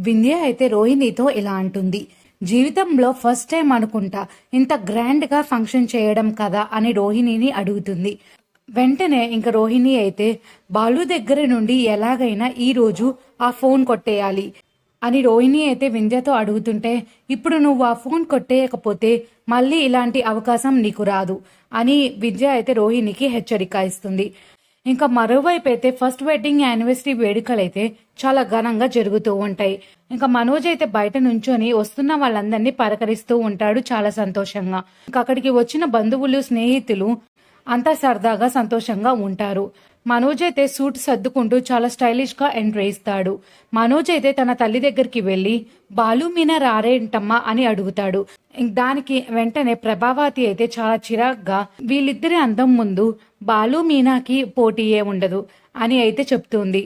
వింధ్య అయితే రోహిణితో ఇలా అంటుంది. జీవితంలో ఫస్ట్ టైం అనుకుంటా ఇంత గ్రాండ్ గా ఫంక్షన్ చేయడం కదా అని రోహిణిని అడుగుతుంది. వెంటనే ఇంక రోహిణి అయితే బాలు దగ్గర నుండి ఎలాగైనా ఈ రోజు ఆ ఫోన్ కొట్టేయాలి అని రోహిణి అయితే వింధ్యతో అడుగుతుంటే, ఇప్పుడు నువ్వు ఆ ఫోన్ కొట్టేయకపోతే మళ్ళీ ఇలాంటి అవకాశం నీకు రాదు అని వింధ్య అయితే రోహిణికి హెచ్చరిక ఇస్తుంది. ఇంకా మరోవైపు అయితే ఫస్ట్ వెడ్డింగ్ యానివర్సరీ వేడుకలైతే చాలా ఘనంగా జరుగుతూ ఉంటాయి. ఇంకా మనోజ్ అయితే బయట నుంచొని వస్తున్న వాళ్ళందరినీ పలకరిస్తూ ఉంటాడు చాలా సంతోషంగా. ఇంకా అక్కడికి వచ్చిన బంధువులు స్నేహితులు అంతా సరదాగా సంతోషంగా ఉంటారు. మనోజ్ అయితే సూట్ సర్దుకుంటూ చాలా స్టైలిష్ గా ఎంట్రీ ఇస్తాడు. మనోజ్ అయితే తన తల్లి దగ్గరికి వెళ్లి బాలు మీనా రారేంటమ్మా అని అడుగుతాడు. దానికి వెంటనే ప్రభావతి అయితే చాలా చిరాగ్గా వీళ్ళిద్దరి అందం ముందు బాలు మీనాకి పోటీయే ఉండదు అని అయితే చెప్తుంది.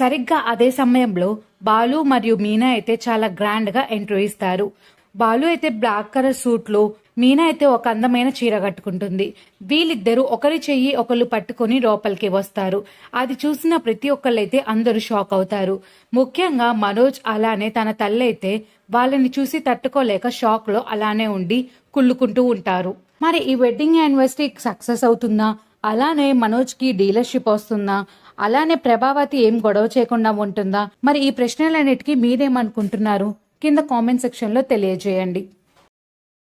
సరిగ్గా అదే సమయంలో బాలు మరియు మీనా అయితే చాలా గ్రాండ్ గా ఎంట్రీ ఇస్తారు. బాలు అయితే బ్లాక్ కలర్ సూట్ లో, మీనా అయితే ఒక అందమైన చీర కట్టుకుంటుంది. వీళ్ళిద్దరూ ఒకరి చెయ్యి ఒకళ్ళు పట్టుకుని లోపలికి వస్తారు. అది చూసిన ప్రతి ఒక్కళ్ళైతే అందరూ షాక్ అవుతారు. ముఖ్యంగా మనోజ్ అలానే తన తల్లి అయితే వాళ్ళని చూసి తట్టుకోలేక షాక్ లో అలానే ఉండి కుళ్ళుకుంటూ ఉంటారు. మరి ఈ వెడ్డింగ్ యానివర్సరీ సక్సెస్ అవుతుందా, అలానే మనోజ్ కి డీలర్షిప్ వస్తుందా, అలానే ప్రభావతి ఏం గొడవ చేయకుండా ఉంటుందా? మరి ఈ ప్రశ్నలన్నిటికీ మీరేమనుకుంటున్నారు? కింద కామెంట్ సెక్షన్ లో తెలియజేయండి.